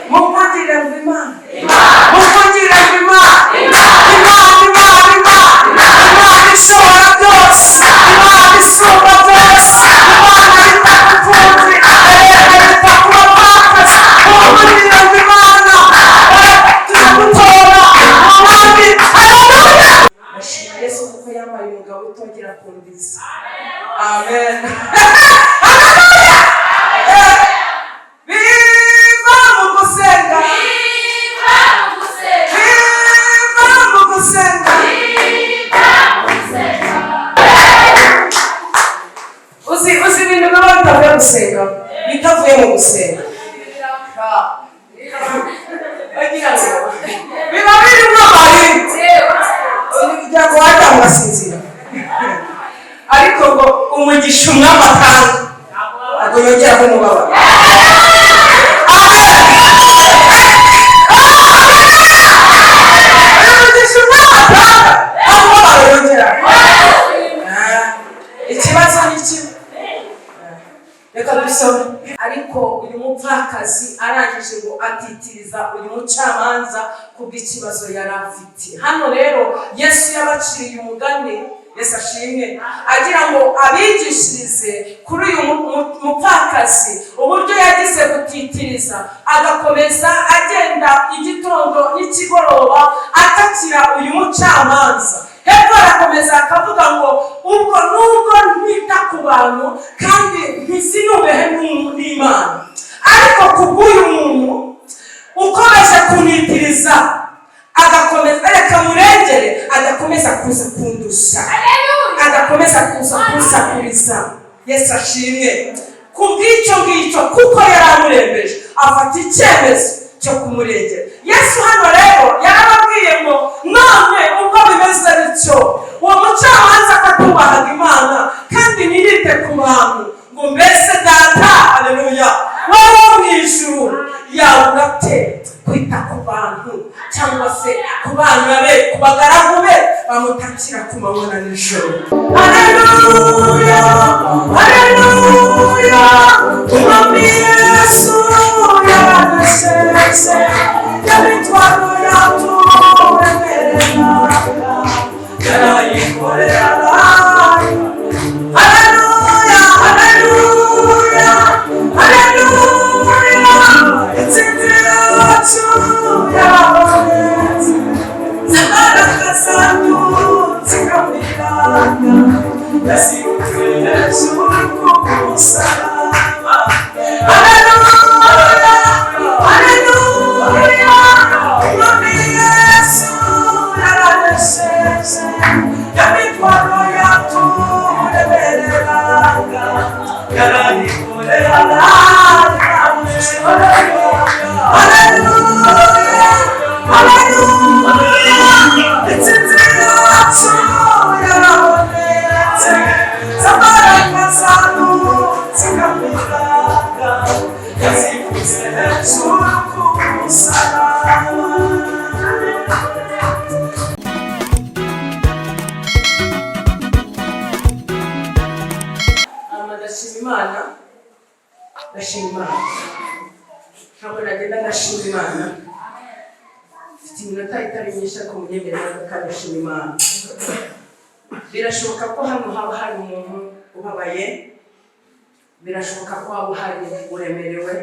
muvugire ngo Imana, Imana ishobora byose, Imana isumba byose, Imana yita ku mfubyi, yita ku bapfakazi. Muvugire ngo Imana turagutora abandi. Ndashima Yesu kuko yambaye umugabo utongera kumbiza. Amen. Uzi ibintu biba bitavuye gusenga, bitavuye mu gusenga, biba birimo amayinite kugira ngo wajya mugasinzira, ariko ngo umugisha umwami atanga ntabwo yongeraho umubabaro. Umugisha umwami atanga nta mubabaro yongeraho. Ikibazo ni kimwe, reka dusome. Ariko uyu mupfakazi arangije ngo atitiriza uyu mucamanza kubw'ikibazo yari afite. Hano rero Yesu yabaciriye umugani, Yesu ashimwe, agira ngo abigishirize kuri uyu mupfakazi uburyo yagize gutitiriza, agakomeza agenda igitondo n'ikigoroba atakira uyu mucamanza. Hepfo arakomeza akavuga ngo ubwo nubwo ntita ku bantu kandi ntisinubehe n'Imana, ariko kubw'uyu muntu ukomeje kunitiriza agakomeza reka murengere, agakomeza kuza kundusha, agakomeza kuza kunsakuriza. Yesu ashimwe kubw'icyo ngicyo, kuko yari amurembeje afata icyemezo cyo kumurengera. Yesu hano rero yarababwiye ngo none ubwo bimeze bityo, uwo mucamanza akatubahaga Imana kandi ntiyite ku bantu, ngo mbese data, haleluya, wowe wo mu ijuru yabura ate kwita ku bantu cyangwa se ku bana be, ku bagaragu be bamutakira ku manywa na nijoro. Haleluya, haleluya, umwami Yesu yaradushenze, yamitwaro yaturemerera, yarayikorera. Haleluya, haleluya, haleluya, intsinzi yacu yarabonetse, imbaraga zacu zikamirana, yasimbutse hejuru ku musaraba. Haleluya, haleluya, umwami Yesu yaradushenze, yamitwaro yaturemereraga, yarayikorera. Haleluya, haleluya, intsinzi yacu yarabonetse, imbaraga zacu zikamirana, yasimbutse hejuru ku musaraba. Ndashima Imana, ndashima Imana, ntabwo nagenda ndashima Imana. Mfite iminota itari myinshi ariko munyemerera kandi ndashima Imana. Birashoboka ko hano haba hari umuntu ubabaye, birashoboka ko waba uhari uremerewe,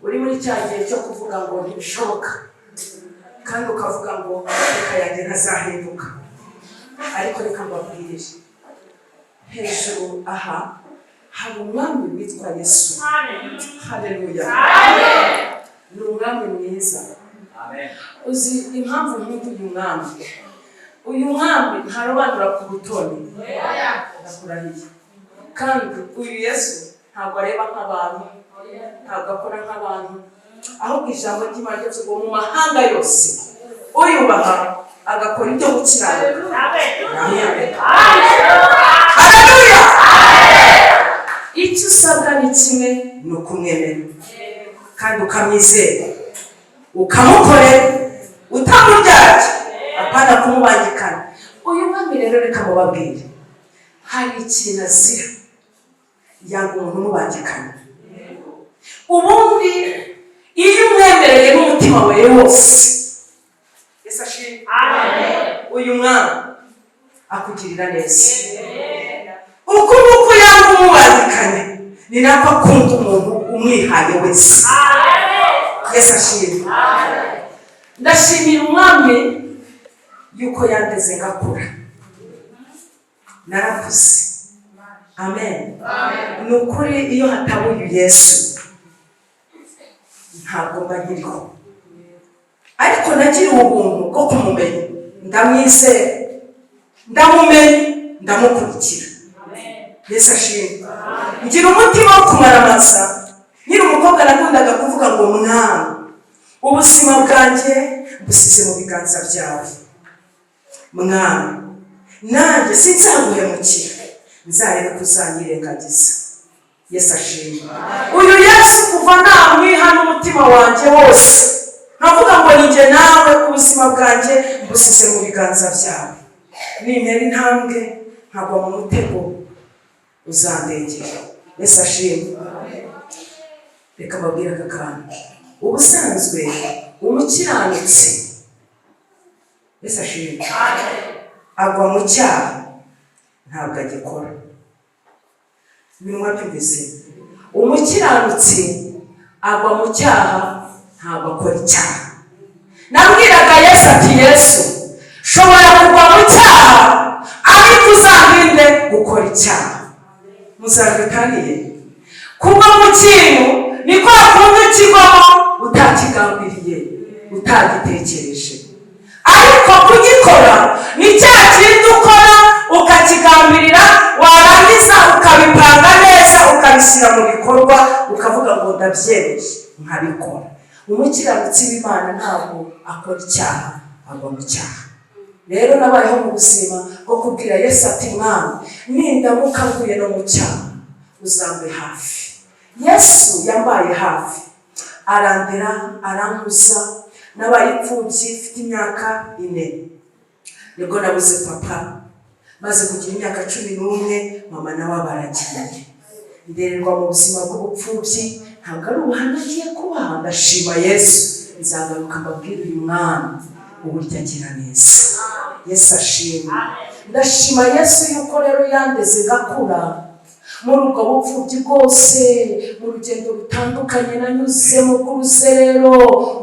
uri muri cya gihe cyo kuvuga ngo ntibishoboka, kandi ukavuga ngo reka yanjye ntazahinduka. Ariko reka mbabwire, hejuru aha hari umwami witwa Yesu. Haleluya, ni umwami mwiza. Uzi impamvu nk'uyu mwami, uyu mwami ntarobanura ku butoni, ndakurahiye. Kandi uyu Yesu ntabwo areba nk'abantu, ntabwo akora nk'abantu, ahubwo ijambo ry'Imana ryavuze ngo mu mahanga yose uyubaha agakora ibyo gukiranuka. Haleluya, icyo usabwa ni kimwe, ni ukumwemera kandi ukamwizera, ukamukorera, utamuryaje, apana kumubangikana. Uyu mwami rero reka mubabwire, hari ikintu azira yanga umuntu umubangikana. Ubundi iyo umwemereye n'umutima wawe wose. Yesu ashimwe. Amen. Uyu mwana akugirira neza. Uko nuko yanga umubazikanye ni nako akunda umuntu umwihaye wese. Yesu ashimwe. Ndashimira umwami yuko yandeze ngakura. Narakuze. Amen. Nukuri iyo hatabuye Yesu ntabwo mba nkiriho, ariko nagira ubuntu bwo kumumenya, ndamwizera, ndamumenya, ndamukurikira. Yesu ashimwe. Ngira umutima wo kumaramaza. Nyiri umukobwa nakundaga kuvuga ngo mwana, ubuzima bwanjye busize mu biganza byawe. Mwana, nanjye sinzaguhemukira, nzareka kuzanyirengagiza. Yesu ashimwe. Uyu Yesu kuva namwiha n'umutima wanjye wose, nkavuga ngo ninjye nawe, ubuzima bwanjye busize mu biganza byawe. Nintera intambwe nkagwa mu mutego, uzandengera. Yesu ashimwe. Reka mbabwire aka kantu. Ubusanzwe umukiranutsi, Yesu ashimwe, agwa mu cyaha ntabwo agikora. Nimwabyumvise? Umukiranutsi agwa mu cyaha ntabwo akora icyaha. Nabwiraga Yesu ati, Yesu, shobora kugwa mu cyaha ariko uzandinde gukora icyaha. Muzabitaniye kugwa mu kintu ni kwa kundi kigwamo utakigambiriye, utagitekereje, ariko kugikora ni cya kintu ukora ukakigambirira, warangiza ukabipanga neza, ukabishyira mu bikorwa, ukavuga ngo ndabyemeje, nkabikora. Umukiranutsi w'Imana ntabwo akora icyaha, agwa mu cyaha. Rero nabayeho mu buzima bwo kubwira Yesu ati, mwana, nindamuka mvuye no mu cyaha uzambe hafi. Yesu yambaye hafi, arandera, arankuza. Nabaye imfubyi mfite imyaka 4, nibwo nabuze papa. Maze kugira imyaka 11 mama nawe baragiye. Ndererwa mu buzima bw'ubupfubyi, ntabwo ari ubuhamya ngiye kubaha. Ndashima Yesu, nzagaruka mbabwire uyu mwana uburyo agira neza. Yesu ashimwe. Ndashima Yesu yuko rero yandeze ngakura muri ubwo bupfubyi bwose, mu rugendo rutandukanye nanyuzemo rw'uruzerero.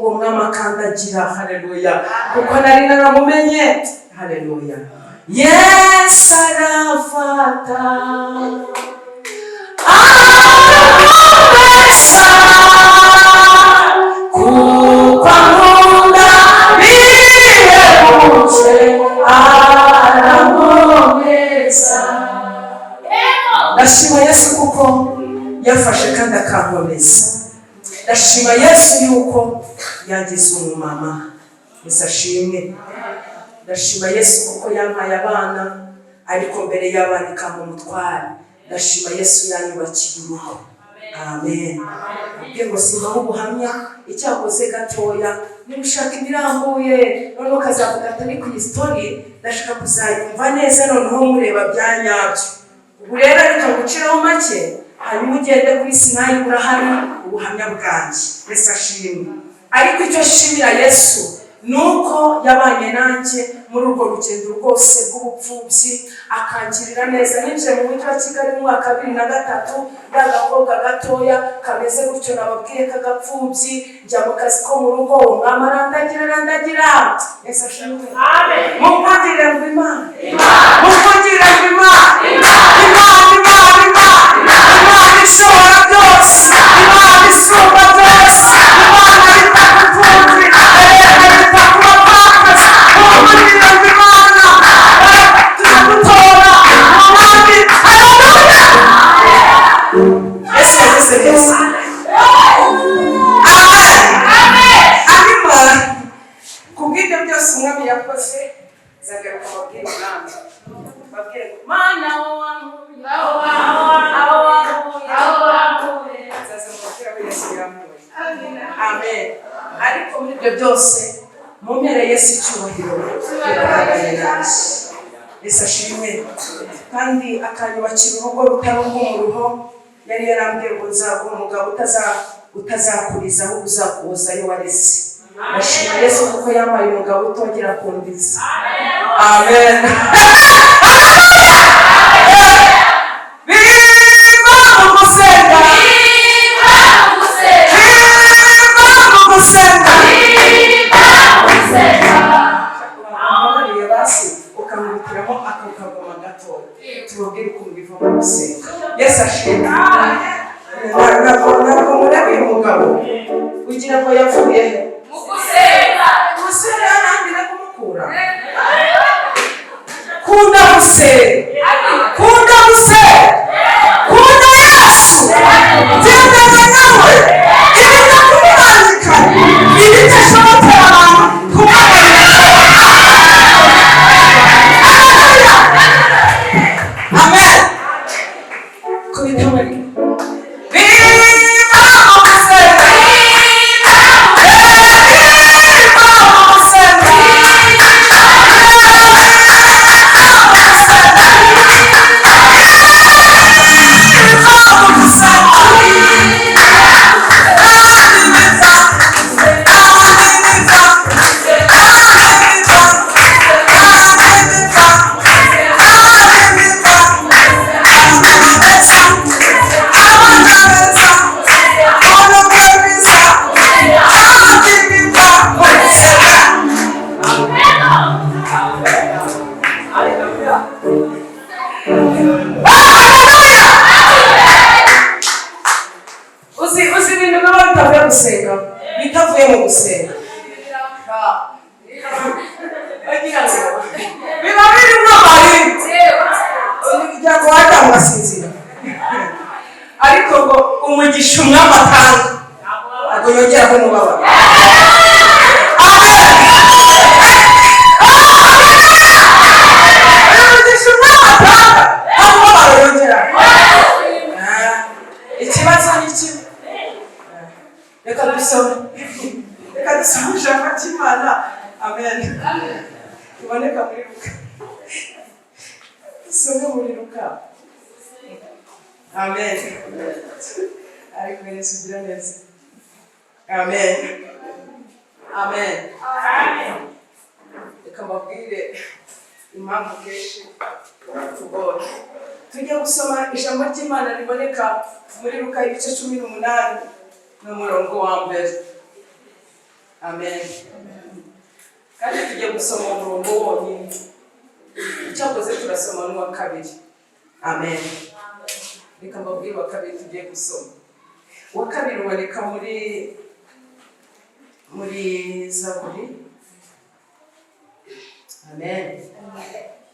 Uwo mwami akandagira. Haleluya. Kuko nari naramumenye. Haleluya. Yesu arafata aramumesa, kuko ankunda bihebuje, aramumesa. Ndashima Yesu kuko yafashe kandi akankomeza. Ndashima Yesu yuko yagize umumama. Yesu ashimwe. Ndashima Yesu kuko yampaye abana, ariko mbere y'abana ikamumutwara. Ndashima Yesu yanyubakiye urugo. Amen. Ubwo simbaho ubuhamya icyakoze gatoya. Niba ushaka ibirambuye none ukazavuga atari ku story, ndashaka kuzayumva neza noneho mureba bya nyabyo. Ubu rero reka guciraho make, hanyuma ugende kuri Sinayi urahari ubuhamya bwanjye. Yesu ashimwe. Ariko icyo shimira Yesu nuko yabanye nanjye muri urwo rugendo rwose rw'ubupfubyi, akangirira neza. Ninjiye mu mujyi wa Kigali mu mwaka 2003, ndagakobwa gatoya kameze gutyo nababwiye kagapfubyi, njya mu kazi ko mu rugo, umwami arandagira. Yesu ashimwe. Amen. Mukundire ngo Imana, mukundire ngo Imana, Imana ishobora byose, Imana isumba byose, Imana itakupfubyi, kubw'ibyo byose umwami yakoze, zagaruka babwire umwami, babwire ngo Mana wankuye, zaza mubwira ko Yesu yamuye. Amen. Ariko muri ibyo byose mumpere Yesu icyubahiro, yagaragaye naje. Yesu ashimwe. Kandi akanyubakira urugo rutari urw'umuruho. Yari yarambwiye ngo nzaguha umugabo utazakuriza aho uzakuza ayo wareze. Ndashima Yesu kuko yambaye umugabo utongera kumbiza. Amen. Yes, ashimwe. Ntabwo mureba uyu mugabo ugira ngo yavuye mu gusenga. Gusenga nambira kumukura. Kunda gusenga. Kunda gusenga. Kunda Yesu. Gendana nawe. Ibintu kumwandika. Ibidashobokera abantu kumwandika. Amen. Kubitamani. Bitavuye mu gusenga biba birimo kugira ngo wajya mu gasinzira, ariko ngo umugisha umwami atanga ntabwo yongeraho umubabaro. Umugisha umwami atanga nta mubabaro yongeraho. Ikibazo ni kimwe. Reka dusome ijambo ry'Imana. Amen. Tuboneka muri Luka. Dusome muri Luka. Amen. Ariko Yesu ugira neza. Amen. Amen. Reka mbabwire impamvu kenshi tugora. Tujya gusoma ijambo ry'Imana riboneka muri Luka ibice 18 n'umurongo wa mbere. Amen. Kandi tujye gusoma umurongo wonyine. Icyakoze turasoma n'uwa kabiri. Amen. Reka mbabwire uwa kabiri tugiye gusoma. Uwa kabiri uboneka muri Zaburi. Amen.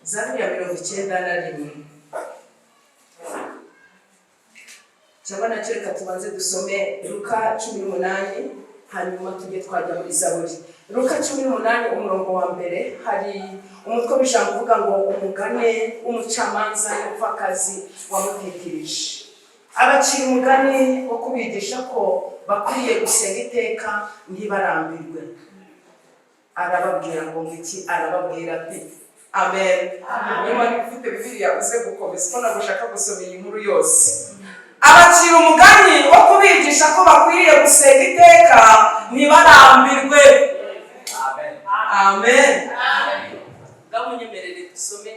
Zaburi ya 91. Cyabana cyereka tubanze dusome Luka 18 hanyuma tujye twajya muri Zaburi. Luka 18 umurongo wa mbere hari umutwe w'ijambo uvuga ngo umugane w'umucamanza n'umupfakazi wamutekereje. Abacira umugani wo kubigisha ko bakwiriye gusenga iteka ntibarambirwe. Arababwira ngo iki? Arababwira ati amen. Niba ufite Bibiliya uze gukomeza ko nagushaka gusoma iyi nkuru yose. Abacira umugani wo kubigisha ko bakwiriye gusenga iteka ntibarambirwe. Amen. Amen. Ngamunyemerere dusome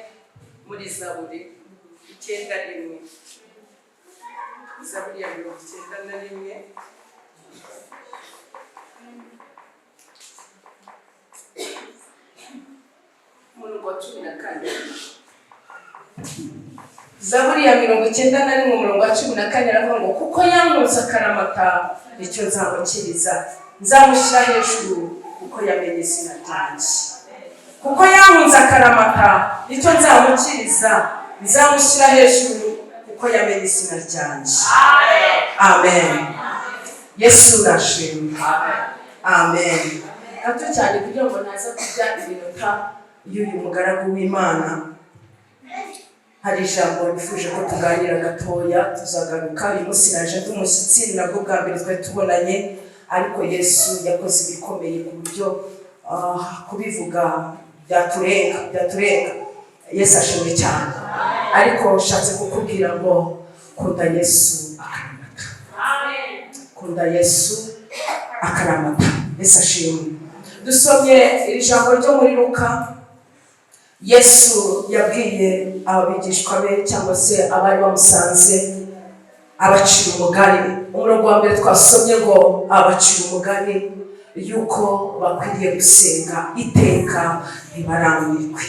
muri Zaburi 9:1. Zaburi ya 91. Umurongo wa 14. Zaburi ya 91 umurongo wa 14 aravuga ngo kuko yankunze akaramata icyo nzamukiriza, nzamushyira hejuru kuko yamenye izina ryanjye. Kuko yankunze akaramata icyo nzamukiriza, nzamushyira hejuru kuko yamenye izina ryanjye. Amen. Yesu nashimwe. Amen. Gato cyane kugira ngo naza kujya iminota y'uyu mugaragu w'Imana. Hari ijambo nifuje ko tuganira gatoya, tuzagaruka uyu munsi naje tumushyitsi nabwo bwa mbere twari tubonanye, ariko Yesu yakoze ibikomeye ku buryo kubivuga byaturenga. Yesu ashimwe cyane. Ariko nshatse kukubwira ngo kunda Yesu akaramata. kunda Yesu akaramata. Yesu ashimwe. Dusomye iri jambo ryo muri Luka. Yesu yabwiye abigishwa be cyangwa se abari bamusanze abacira umugani. Umurongo wa mbere twasomye ngo abacira umugani yuko bakwiriye gusenga iteka ntibarambirwe.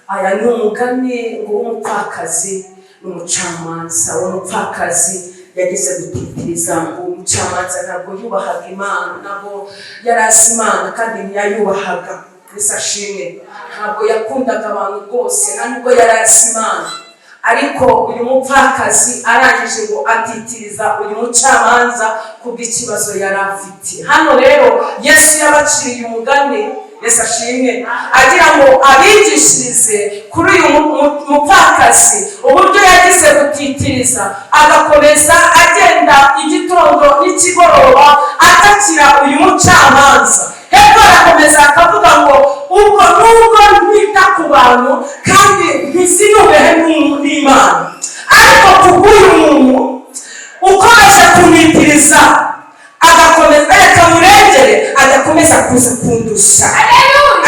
Aya ni umugani ngo w'umupfakazi n'umucamanza. Umupfakazi yageze gutitiriza ngo umucamanza ntabwo yubahaga Imana, ntabwo yari azi Imana kandi ntiyayubahaga. Yesu ashimwe. Ntabwo yakundaga abantu rwose, nubwo yari azi Imana. Ariko uyu mupfakazi arangije ngo atitiriza uyu mucamanza kubw'ikibazo yari afite. Hano rero Yesu yabaciriye umugani, Yesu ashimwe, agira ngo abigishirize kuri uyu mupfakazi uburyo yagize gutitiriza, agakomeza agenda igitondo n'ikigoroba atakira uyu mucamanza. Hepfo arakomeza akavuga ngo ubwo nubwo nita ku bantu kandi ntisinubehe n'Imana, ariko kubw'uyu muntu ukomeje kumwitiriza agakomeza reka murengere, agakomeza kuza kundusha,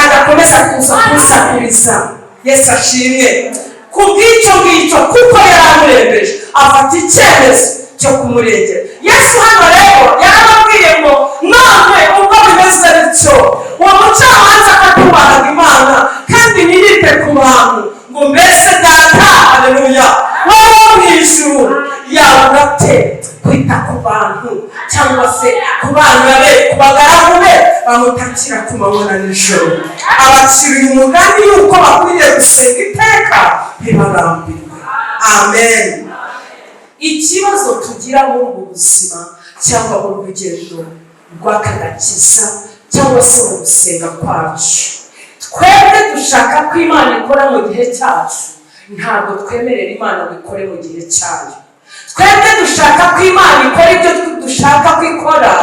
agakomeza kuza kunsakuriza. Yesu ashimwe. Kubw'icyo ngicyo kuko yaramurembeje afata icyemezo cyo kumurengera. Yesu hano rero yarababwiye ngo none ubwo bimeze bityo uwo mucamanza atubahaga Imana kandi ntiyite ku bantu, ngo mbese data, haleluya, wowe mu ijuru yabona ate kwita ku bantu cyangwa se ku bana be, ku bagaragu be bamutakira ku manywa na nijoro. Abaciriye umugani yuko bakwiriye gusenga iteka ntibarambirwe. Amen. Ikibazo tugira muri ubu buzima cyangwa mu rugendo rw'akagakiza cyangwa se mu gusenga kwacu, twebwe dushaka ko Imana ikora mu gihe cyacu, ntabwo twemerera Imana ngo ikore mu gihe cyayo. Twebwe dushaka ko Imana ikora ibyo dushaka ko ikora,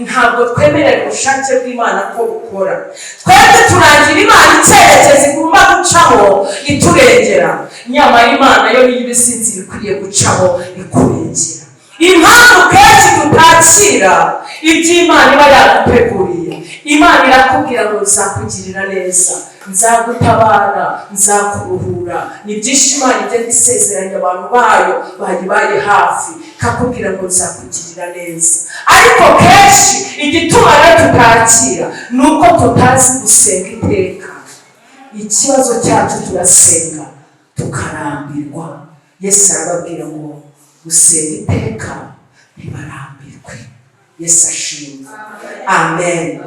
ntabwo twemerera ubushake bw'Imana ko bukora. Twebwe turangira Imana icyerekezo igomba gucaho iturengera, nyamara Imana yo niyo ibisinzi bikwiriye gucaho ikurengera. Impamvu kenshi tutakira iby'Imana iba yaduteguriye. Imana irakubwira ngo nzakugirira neza, nzagutabara, nzakuruhura. Ni byinshi Imana igenda isezeranya abantu bayo bayibaye hafi, kakubwira ngo nzakugirira neza. Ariko kenshi igituma rero tutakira ni uko tutazi gusenga iteka. Ikibazo cyacu turasenga tukarambirwa. Yesu arababwira ngo gusenga iteka ntibarambirwe. Yesu ashimwe. Amen.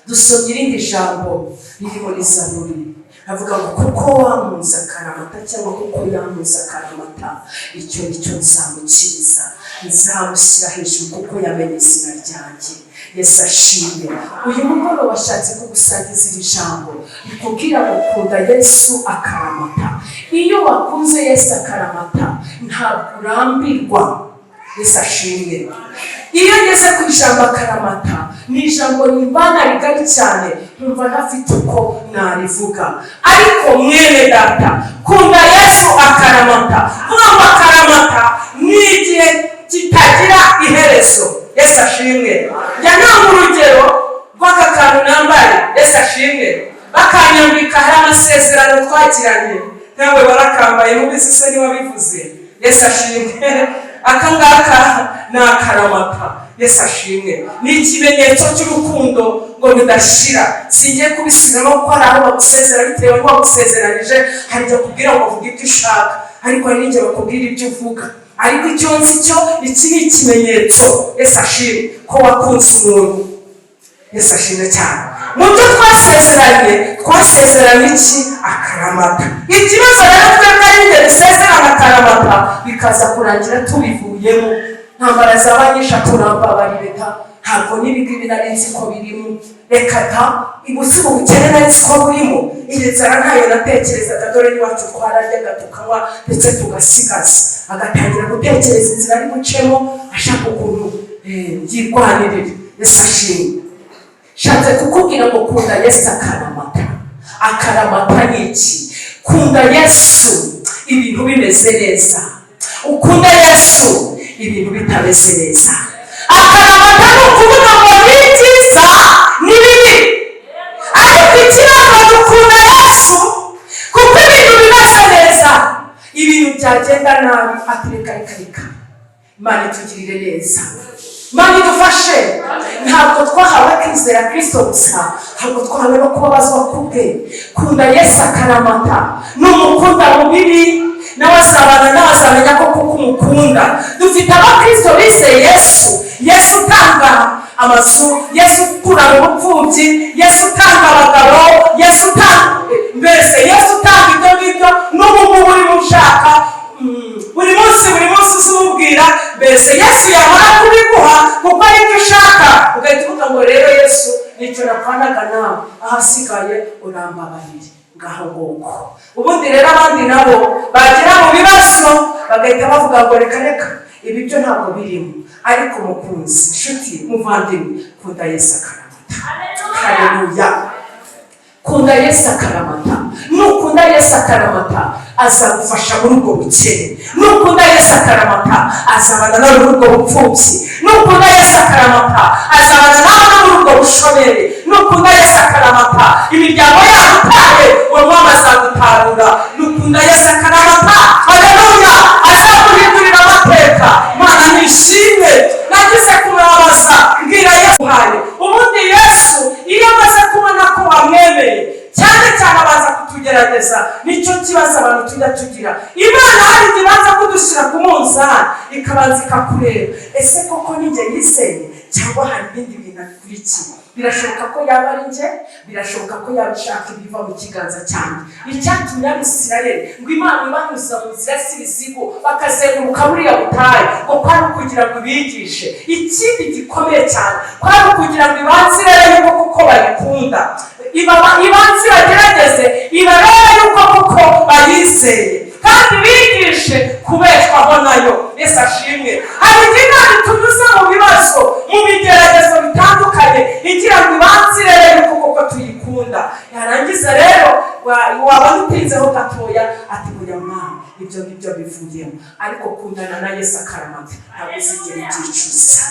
Dusomye irindi jambo riri muri Zaburi, avuga ngo kuko wamuza akaramata cyangwa kuko yamuza akaramata, icyo nicyo nzamukiriza, nzamushyira hejuru kuko yamenye izina ryanjye. Yesu ashimwe. Uyu mugoroba washatse kugusangiza iri jambo rikubwira ngo kunda Yesu akaramata. Iyo wakunze Yesu akaramata ntabwo urambirwa. Yesu ashimwe. Iyo ngeze ku ijambo akaramata, ni ijambo nimbana rigari cyane, nkumva ntafite uko narivuga. Ariko mwene data, kunda Yesu akaramata. Vuga ngo akaramata ni igihe kitagira iherezo. Yesu ashimwe. Njya nanga urugero rw'aka kantu nambaye. Yesu ashimwe. Bakanyambika hari amasezerano twagiranye, nawe warakambaye n'ubise se niwabivuze. Yesu ashimwe. Akangaka ni akaramata. Yesu ashimwe. Ni ikimenyetso cy'urukundo ngo bidashira. Singiye kubisubiramo kuko hari aho bagusezera bitewe n'uko bagusezeranije, hari igihe bakubwira ngo uvuge ibyo ushaka, ariko hari n'igihe bakubwira ibyo uvuga. Ariko icyo nzi cyo, iki ni ikimenyetso. Yesu ashimwe ko wakunze umuntu. Yesu ashimwe cyane. Mu byo twasezeranye iki? Akaramata. Ikibazo rero twebwe ari igihe dusezerana akaramata bikaza kurangira tubivuyemo. Ntambara z'abanyisha turambabarire ta, ntabwo n'ibigwi nari nzi ko birimo. Reka ta, ibusiba ubukene nari nzi ko burimo. Iyi nzara ntayo natekerezaga, dore n'iwacu twararyaga tukanywa ndetse tugasigaza. Agatangira gutekereza inzira ari gucemo, ashaka ukuntu yirwanirira. Yesu ashimwe. Shatse kukubwira ngo kunda Yesu akaramata. Akaramata ni iki? Kunda Yesu ibintu bimeze neza, ukunda Yesu ibintu bitameze neza. akaramata ni ukuvuga ngo ni byiza ni bibi, ariko ikibazo dukunda Yesu kuko ibintu bimeze neza, ibintu byagenda nabi atireka. Imana itugirire neza, Imana idufashe. Ntabwo twahawe kwizera Kristo gusa, ahubwo twahawe no kubabazwa kubwe. Kunda Yesu akaramata, n'umukunda mu bibi nawe azabana n'abazamenya ko kuko umukunda. Dufite abakristo bizeye Yesu utanga amazu, Yesu ukura mu bupfubyi, Yesu utanga abagabo, Yesu utanga mbese Yesu utanga ibyo ngibyo n'ubu uri mushaka buri munsi uzubwira mbese Yesu yamara kubiguha kuko ari byo ushaka, ugahita uvuga ngo rero Yesu nicyo napfanaga nawe, ahasigaye urambabarire ngaho nguko. Ubundi rero abandi nabo bagera mu bibazo bagahita bavuga ngo reka ibi byo ntabwo birimo. Ariko mukunzi, nshuti, muvandimwe, kunda Yesu akaramata. Haleluya. Kunda Yesu akaramata. Nukunda Yesu akaramata azagufasha muri ubwo bukene. Nukunda Yesu akaramata azabana nawe muri ubwo bupfubyi. Nukunda Yesu akaramata azabana nawe muri ubwo bushomeri. Nukunda Yesu akaramata imiryango yagutaye uwo mwana azagutarura. Nukunda Yesu akaramata, haleluya, azaguhindurira amateka. Mana nishimwe, nagize kumubabaza mbwira Yesu haye. Ubundi Yesu iyo amaze kubona ko wamwemeye cyane abaza kutugerageza, nicyo kibazo abantu tujya tugira. Imana hari igihe baza kudushyira ku munzani ikabanza ikakureba, ese koko ni njye yizeye cyangwa hari ibindi bintu akurikiye? Birashoboka ko yaba ari njye, birashoboka ko yaba ishaka ibiva mu kiganza cyanjye. Icyatumye Abisirayeli ngo Imana ibanyuza mu nzira z'ibisigo bakazenguruka buriya butayu, ngo kwari ukugira ngo bigishe ikindi gikomeye cyane, kwari ukugira ngo ibanzire yuko kuko bayikunda, ibanze bagerageze ibarebe yuko kuko bayizeye, kandi bigishe kubeshwaho nayo. Yesu ashimwe. Hari igihe Imana itunyuza mu bibazo, mu bigeragezo bitandukanye, igira ngo ibanzire yuko kuko tuyikunda. Yarangiza rero waba utinzeho gatoya ati buya mwana ibyo ngibyo bivuyemo, ariko kundana na Yesu akaramata ntabwo uzigera ubyicuza.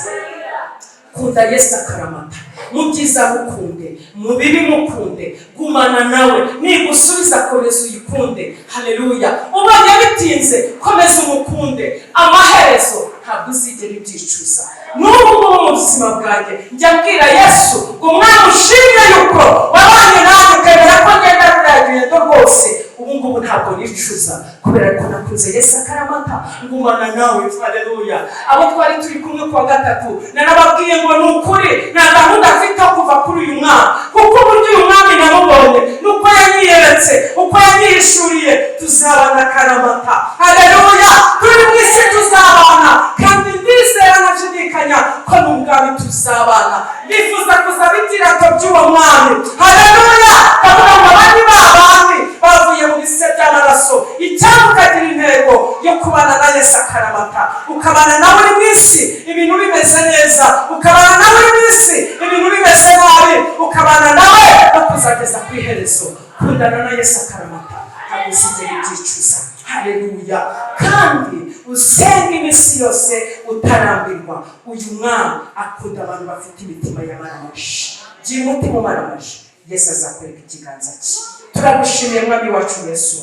Kunda Yesu akaramata, mu byiza mukunde, mu bibi mukunde, gumana nawe, nigusubiza komeza uyikunde. Haleluya. Ubonye bitinze komeza umukunde, amaherezo ntabwo uzigera ubyicuza. N'ubu mu buzima bwanjye njya mbwira Yesu ngo Umwami ushimye yuko wabanye nawe ukemera ko ngenda ruragendo rwose. Ubu ngubu ntabwo nicuza kubera ko nakunze Yesu akaramata, ngumana nawe. Haleluya. Abo twari turi kumwe kuwa gatatu narababwiye ngo ni ukuri nta gahunda afite kuva kuri uyu mwaka, kuko uburyo uyu mwami namubonye nuko yanyiyeretse, uko yanyihishuriye, tuzabana akaramata. Haleluya. Turi mu isi tuzabana, kandi ndizera ntashidikanya ko n'ubwami tuzabana. Nifuza kuzaba itirato by'uwo mwami. Haleluya. Kavuga ngo abandi babandi bavuye mu bise by'amaraso, icyangwa ukagira intego yo kubana na Yesu akaramata, ukabana nawe uri mu isi ibintu bimeze neza, ukabana nawe uri mu isi ibintu bimeze nabi, ukabana nawe bakuzageza ku iherezo. Kundana na Yesu akaramata ntabwo uzigera ubyicuza. Haleluya. Kandi usenga iminsi yose utarambirwa. Uyu mwami akunda abantu bafite imitima y'amaramaje. Gira umutima umaramaje, Yesu azakwereka ikiganza cye. Turagushimiye mwami wacu Yesu,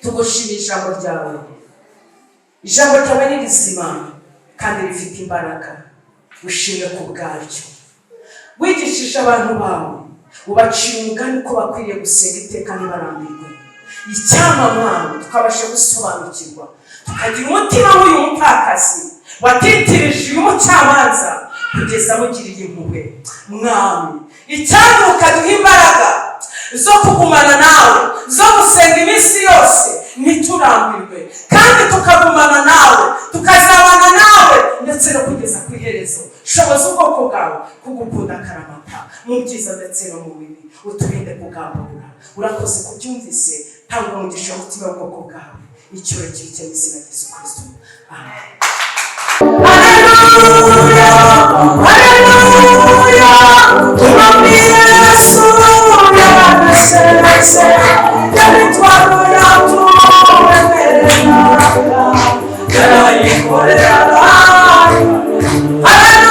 tugushimiye ijambo ryawe. Ijambo ryawe ni rizima kandi rifite imbaraga. Ushimwe ku bwaryo. Wigishije abantu bawe, ubaciye umugani ko bakwiriye gusenga iteka ntibarambirwe. Icyama mwami tukabasha gusobanukirwa, tukagira umutima w'uyu mupfakazi watitirije uyu mucamanza kugeza mugiriye impuhwe. Mwami, icyama ukaduha imbaraga zo kugumana nawe, zo gusenga iminsi yose ntiturambirwe, kandi tukagumana nawe, tukazabana nawe ndetse no kugeza ku iherezo. Shoboza ubwoko bwawe kugukunda akaramata mu byiza ndetse no mu bibi, uturinde kugamburura. Urakoze kubyumvise, tanga umugisha umutima w'ubwoko bwawe. Icyubahiro kibe mu izina rya Yesu Kristo. Amen. Haleluya. Haleluya. Umwami Yesu yabaneshereze, yamitwaro yaturemerera, yarayikorera. Haleluya.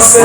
Você é